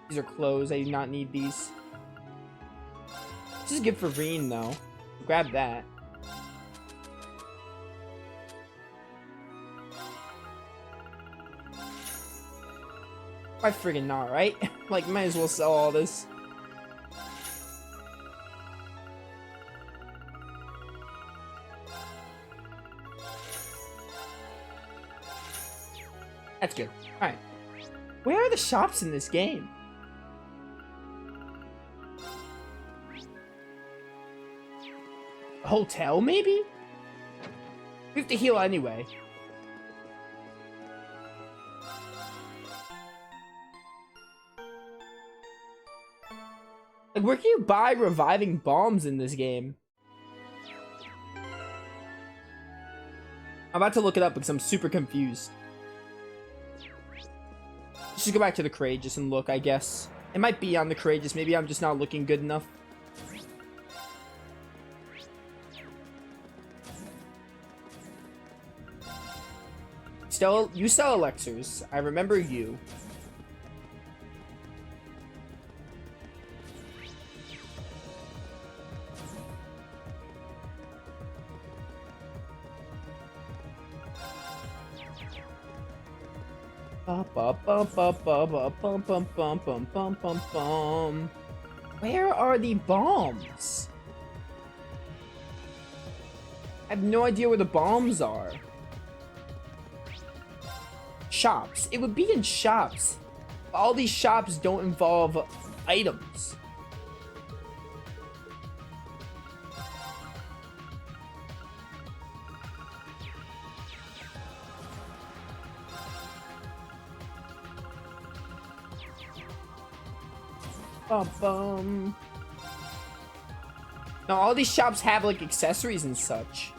These are clothes. I do not need these. This is good for Reen, though. Grab that. Why friggin' not, right? Like, might as well sell all this. That's good. Alright. Where are the shops in this game? A hotel, maybe? We have to heal anyway. Like, where can you buy reviving bombs in this game? I'm about to look it up because I'm super confused. Let's just go back to the Courageous and look, I guess. It might be on the Courageous. Maybe I'm just not looking good enough. Still, you sell elixirs. I remember you. Where are the bombs? I have no idea where the bombs are. Shops. It would be in shops. All these shops don't involve items. Bum. Now, all these shops have, like, accessories and such.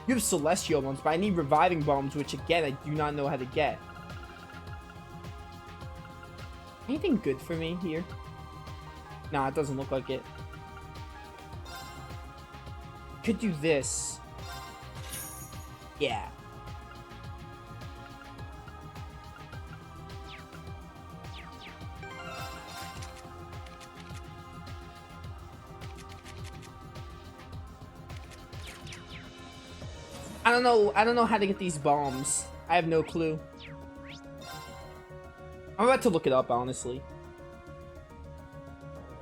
You have celestial ones, but I need reviving bombs, which, again, I do not know how to get. Anything good for me here? Nah, it doesn't look like it. Could do this. Yeah. I don't know how to get these bombs. I have no clue. I'm about to look it up, honestly.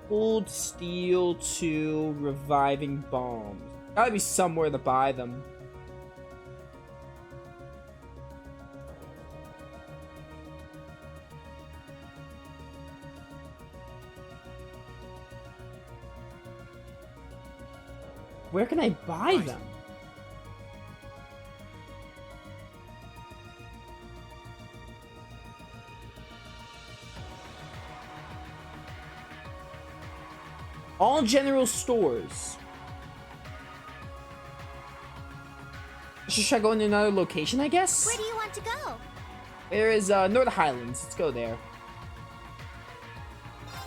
Hold steel to reviving bombs. Gotta be somewhere to buy them. Where can I buy them? All general stores. Should I go in another location, I guess? Where do you want to go? There is North Highlands. Let's go there.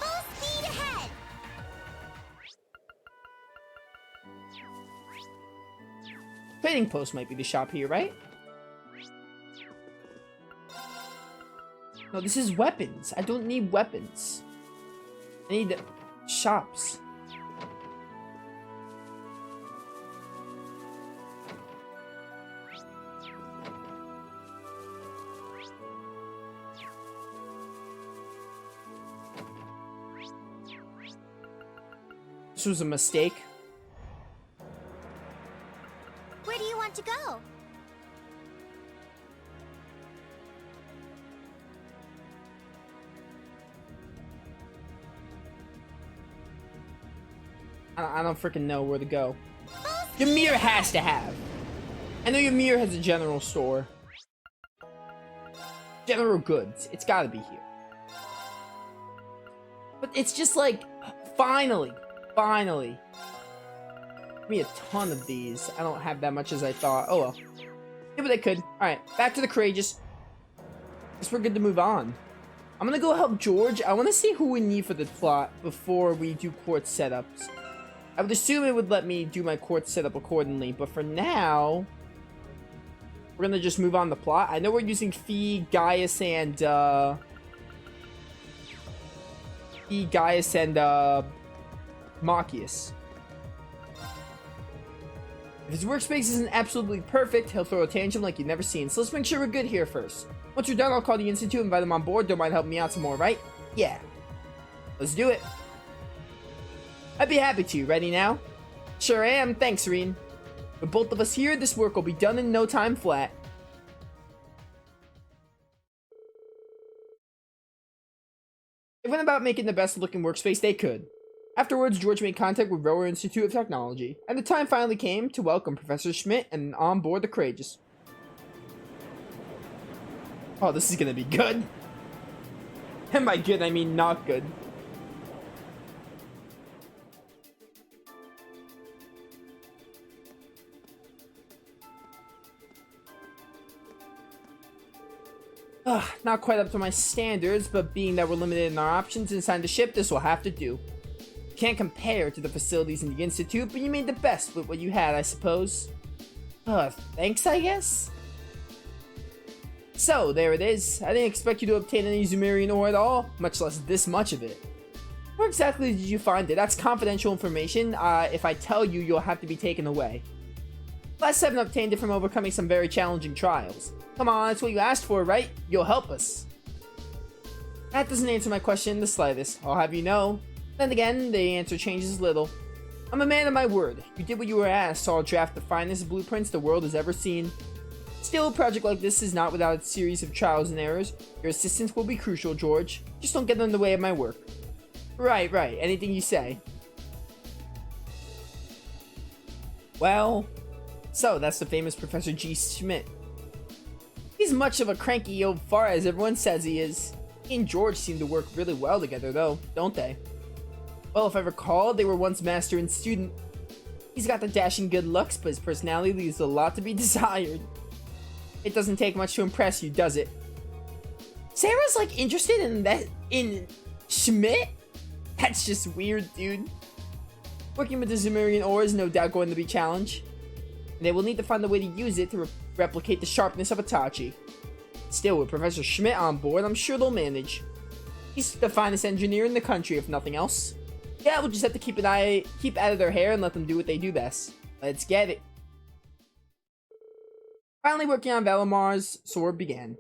Full speed ahead. Trading post might be the shop here, right? No, this is weapons. I don't need weapons. I need shops. This was a mistake. Where do you want to go? I don't freaking know where to go. Ymir has to have. I know Ymir has a general store. General goods. It's gotta be here. But it's just like, finally. Finally. Give me a ton of these. I don't have that much as I thought. Oh well. Yeah, but I could. Alright, back to the Courageous. Guess we're good to move on. I'm gonna go help George. I want to see who we need for the plot before we do court setups. I would assume it would let me do my court setup accordingly, but for now... we're gonna just move on the plot. I know we're using Fee, Gaius, and Machias. If his workspace isn't absolutely perfect, he'll throw a tantrum like you've never seen. So let's make sure we're good here first. Once you're done, I'll call the Institute, invite them on board. Don't mind helping me out some more, right? Yeah. Let's do it. I'd be happy to. Ready now? Sure am. Thanks, Reen. With both of us here, this work will be done in no time flat. They went about making the best looking workspace they could. Afterwards, George made contact with Rower Institute of Technology, and the time finally came to welcome Professor Schmidt and on board the Courageous. Oh, this is gonna be good. And by good, I mean not good. Not quite up to my standards, but being that we're limited in our options inside the ship, this will have to do. Can't compare to the facilities in the Institute, but you made the best with what you had, I suppose. Thanks, I guess? So, there it is. I didn't expect you to obtain any Zumerian ore at all, much less this much of it. Where exactly did you find it? That's confidential information. If I tell you, you'll have to be taken away. Last 7 obtained it from overcoming some very challenging trials. Come on, that's what you asked for, right? You'll help us. That doesn't answer my question in the slightest. I'll have you know. Then again, the answer changes little. I'm a man of my word. You did what you were asked, so I'll draft the finest blueprints the world has ever seen. Still, a project like this is not without its series of trials and errors. Your assistance will be crucial, George. Just don't get in the way of my work. Right. Anything you say. Well, so that's the famous Professor G. Schmidt. He's much of a cranky old fart as everyone says he is. He and George seem to work really well together though, don't they? Well, if I recall, they were once master and student. He's got the dashing good looks, but his personality leaves a lot to be desired. It doesn't take much to impress you, does it? Sarah's like interested in Schmidt? That's just weird, dude. Working with the Zumerian ore is no doubt going to be a challenge. And they will need to find a way to use it to replicate the sharpness of Itachi. Still, with Professor Schmidt on board, I'm sure they'll manage. He's the finest engineer in the country, if nothing else. Yeah, we'll just have to keep out of their hair and let them do what they do best. Let's get it. Finally working on Valimar's sword began.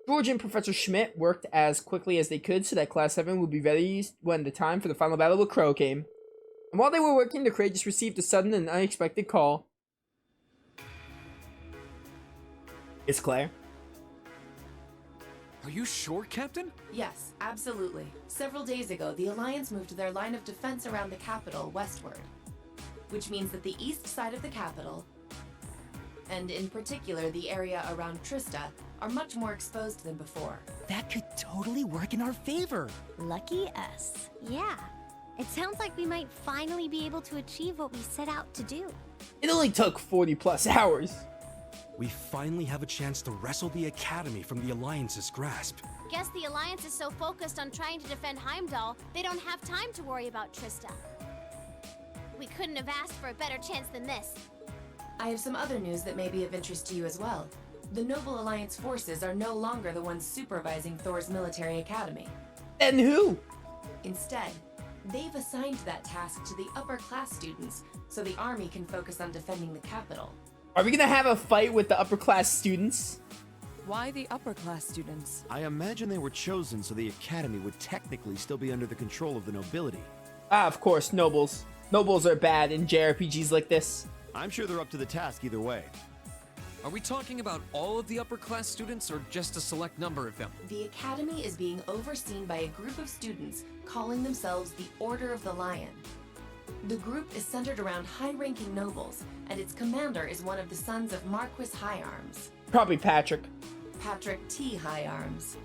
George and Professor Schmidt worked as quickly as they could so that Class 7 would be ready when the time for the final battle with Crow came. And while they were working, the Courageous received a sudden and unexpected call. It's Claire. Are you sure, Captain? Yes, absolutely. Several days ago, the Alliance moved their line of defense around the capital westward, which means that the east side of the capital, and in particular the area around Trista, are much more exposed than before. That could totally work in our favor. Lucky us. Yeah. It sounds like we might finally be able to achieve what we set out to do. It only took 40 plus hours. We finally have a chance to wrestle the Academy from the Alliance's grasp. Guess the Alliance is so focused on trying to defend Heimdall, they don't have time to worry about Trista. We couldn't have asked for a better chance than this. I have some other news that may be of interest to you as well. The Noble Alliance forces are no longer the ones supervising Thor's military academy. And who? Instead, they've assigned that task to the upper class students, so the army can focus on defending the capital. Are we gonna have a fight with the upper class students? Why the upper class students? I imagine they were chosen so the Academy would technically still be under the control of the nobility. Ah, of course, nobles. Nobles are bad in JRPGs like this. I'm sure they're up to the task either way. Are we talking about all of the upper class students or just a select number of them? The academy is being overseen by a group of students calling themselves the Order of the Lion. The group is centered around high-ranking nobles, and its commander is one of the sons of Marquis High Arms. Probably Patrick. Patrick T. High Arms.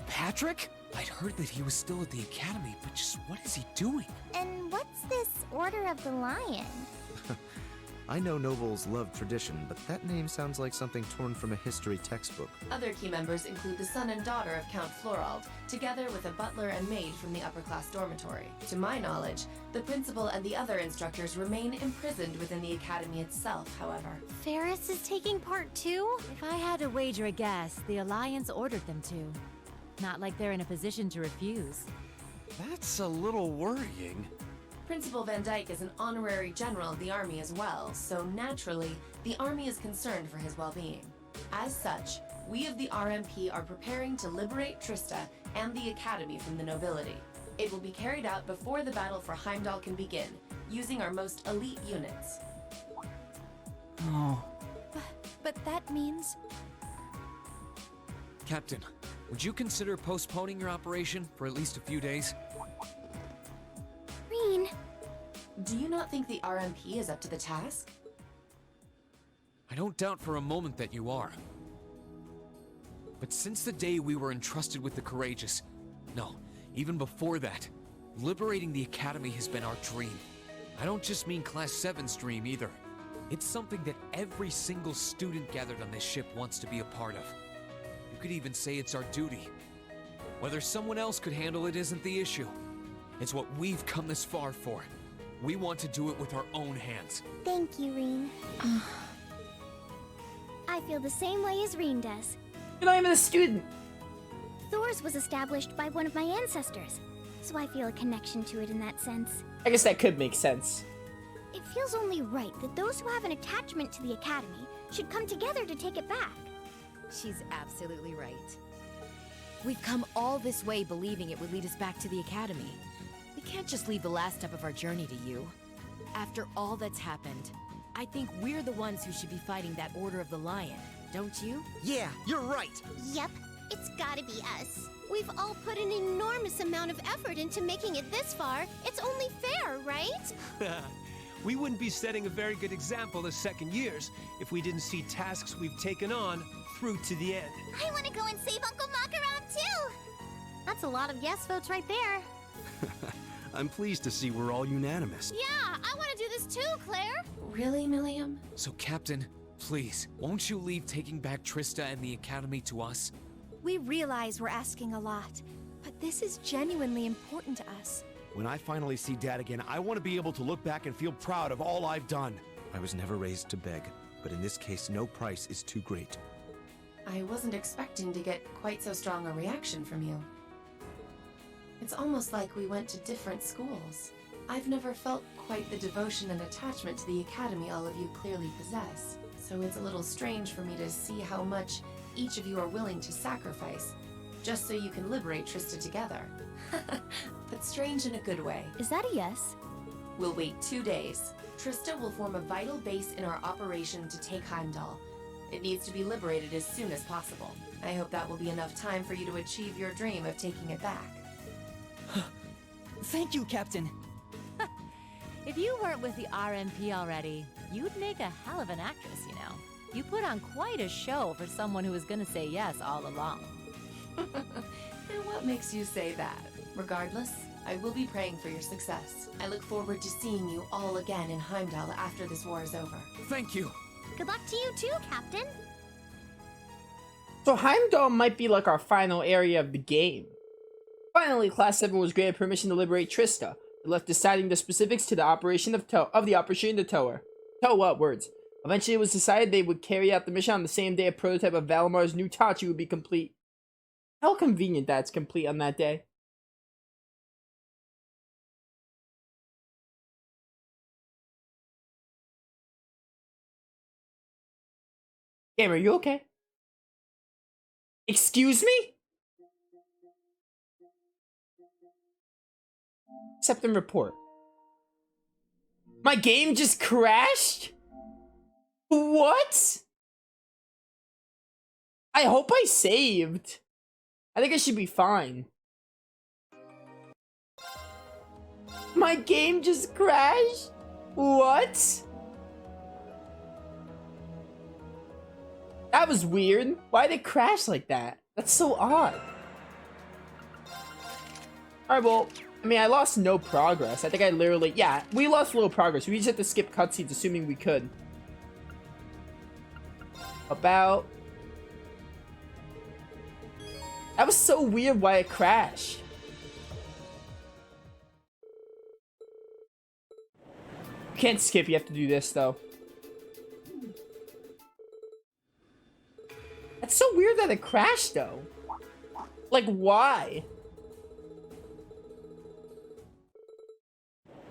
Patrick? I'd heard that he was still at the Academy, but just what is he doing? And what's this Order of the Lion? I know nobles love tradition, but that name sounds like something torn from a history textbook. Other key members include the son and daughter of Count Florald, together with a butler and maid from the upper-class dormitory. To my knowledge, the principal and the other instructors remain imprisoned within the academy itself, however. Ferris is taking part too? If I had to wager a guess, the Alliance ordered them to. Not like they're in a position to refuse. That's a little worrying. Principal Van Dyke is an honorary general of the army as well, so naturally, the army is concerned for his well-being. As such, we of the RMP are preparing to liberate Trista and the Academy from the nobility. It will be carried out before the battle for Heimdall can begin, using our most elite units. Oh. But that means... Captain, would you consider postponing your operation for at least a few days? Reen... Do you not think the RMP is up to the task? I don't doubt for a moment that you are. But since the day we were entrusted with the Courageous, no, even before that, liberating the Academy has been our dream. I don't just mean Class 7's dream either. It's something that every single student gathered on this ship wants to be a part of. You could even say it's our duty. Whether someone else could handle it isn't the issue. It's what we've come this far for. We want to do it with our own hands. Thank you, Reen. I feel the same way as Reen does. You're not even a student. Thor's was established by one of my ancestors, so I feel a connection to it in that sense. I guess that could make sense. It feels only right that those who have an attachment to the Academy should come together to take it back. She's absolutely right. We've come all this way believing it would lead us back to the Academy. We can't just leave the last step of our journey to you. After all that's happened, I think we're the ones who should be fighting that Order of the Lion, don't you? Yeah, you're right. Yep, it's gotta be us. We've all put an enormous amount of effort into making it this far. It's only fair, right? We wouldn't be setting a very good example as second years if we didn't see tasks we've taken on through to the end. I want to go and save Uncle Macaron too! That's a lot of yes votes right there. I'm pleased to see we're all unanimous. Yeah, I want to do this too, Claire! Really, Milliam? So, Captain, please, won't you leave taking back Trista and the Academy to us? We realize we're asking a lot, but this is genuinely important to us. When I finally see Dad again, I want to be able to look back and feel proud of all I've done. I was never raised to beg, but in this case, no price is too great. I wasn't expecting to get quite so strong a reaction from you. It's almost like we went to different schools. I've never felt quite the devotion and attachment to the Academy all of you clearly possess. So it's a little strange for me to see how much each of you are willing to sacrifice, just so you can liberate Trista together. But strange in a good way. Is that a yes? We'll wait 2 days. Trista will form a vital base in our operation to take Heimdall. It needs to be liberated as soon as possible. I hope that will be enough time for you to achieve your dream of taking it back. Thank you, Captain. If you weren't with the RMP already, you'd make a hell of an actress, you know. You put on quite a show for someone who was gonna say yes all along. And what makes you say that? Regardless, I will be praying for your success. I look forward to seeing you all again in Heimdall after this war is over. Thank you. Good luck to you too, Captain. So Heimdall might be like our final area of the game. Finally, Class 7 was granted permission to liberate Trista. They left deciding the specifics to the operation of the operation to tow her. Tow what words? Eventually, it was decided they would carry out the mission on the same day a prototype of Valimar's new Tachi would be complete. How convenient that's complete on that day. Game, are you okay? Excuse me? Accept and report. My game just crashed? What? I hope I saved. I think I should be fine. My game just crashed? What? That was weird. Why'd it crash like that? That's so odd. Alright, well, I mean, I lost no progress. I think I literally... Yeah, we lost little progress. We just had to skip cutscenes assuming we could. About. That was so weird why it crashed. You can't skip, you have to do this though. That's so weird that it crashed though. Like, why?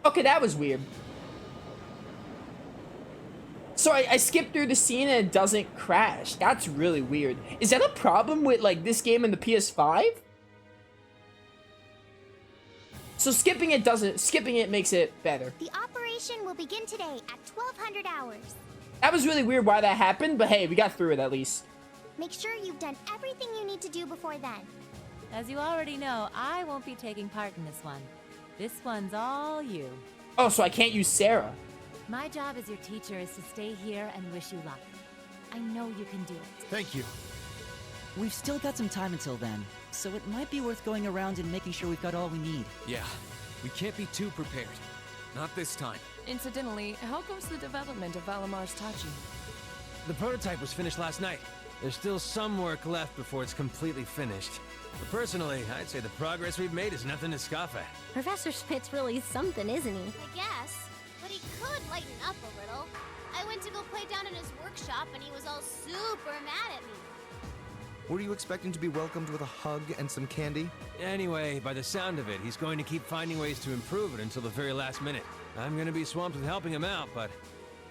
Okay, that was weird. So I skipped through the scene and it doesn't crash. That's really weird. Is that a problem with, like, this game and the PS5? So skipping it makes it better. The operation will begin today at 1200 hours. That was really weird why that happened, but hey, we got through it at least. Make sure you've done everything you need to do before then. As you already know, I won't be taking part in this one. This one's all you. Oh, so I can't use Sarah. My job as your teacher is to stay here and wish you luck. I know you can do it. Thank you. We've still got some time until then, so it might be worth going around and making sure we've got all we need. Yeah, we can't be too prepared. Not this time. Incidentally, how goes the development of Valimar's Tachi? The prototype was finished last night. There's still some work left before it's completely finished. But personally, I'd say the progress we've made is nothing to scoff at. Professor Schmidt's really something, isn't he? I guess. But he could lighten up a little. I went to go play down in his workshop and he was all super mad at me. Were you expecting to be welcomed with a hug and some candy? Anyway, by the sound of it, he's going to keep finding ways to improve it until the very last minute. I'm gonna be swamped with helping him out, but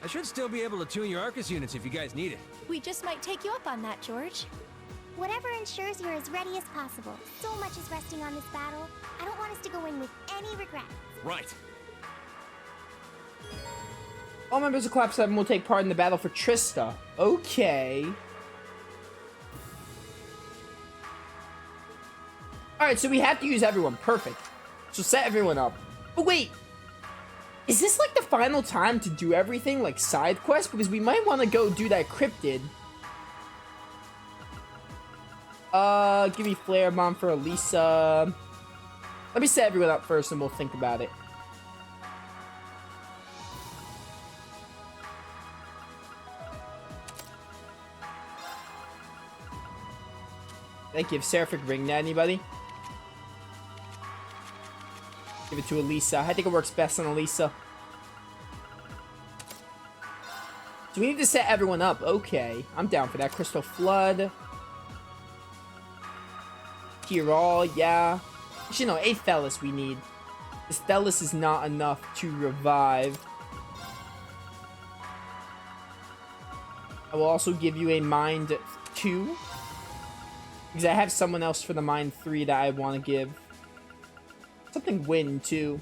I should still be able to tune your Arcus units if you guys need it. We just might take you up on that, George. Whatever ensures you're as ready as possible. So much is resting on this battle. I don't want us to go in with any regrets. Right. All members of Clap 7 will take part in the battle for Trista. Okay. Alright, so we have to use everyone. Perfect. So set everyone up. But wait. Is this like the final time to do everything, like side quests? Because we might want to go do that cryptid. Give me Flare Bomb for Elisa. Let me set everyone up first and we'll think about it. Did I give Seraphic Ring to anybody? Give it to Elisa. I think it works best on Elisa. So we need to set everyone up. Okay. I'm down for that. Crystal Flood. Kiral, yeah. Actually, no. Athelis we need. This Thelis is not enough to revive. I will also give you a Mind 2. Because I have someone else for the Mind 3 that I want to give. Something Wind, too.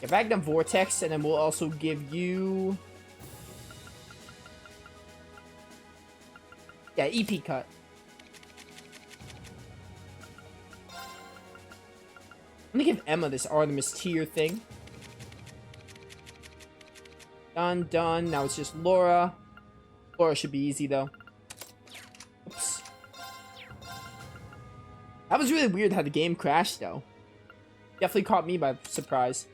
Get back to Vortex, and then we'll also give you... Yeah, EP Cut. I'm gonna give Emma this Artemis tier thing. Done, done. Now it's just Laura. Laura should be easy, though. Oops. That was really weird how the game crashed, though. Definitely caught me by surprise.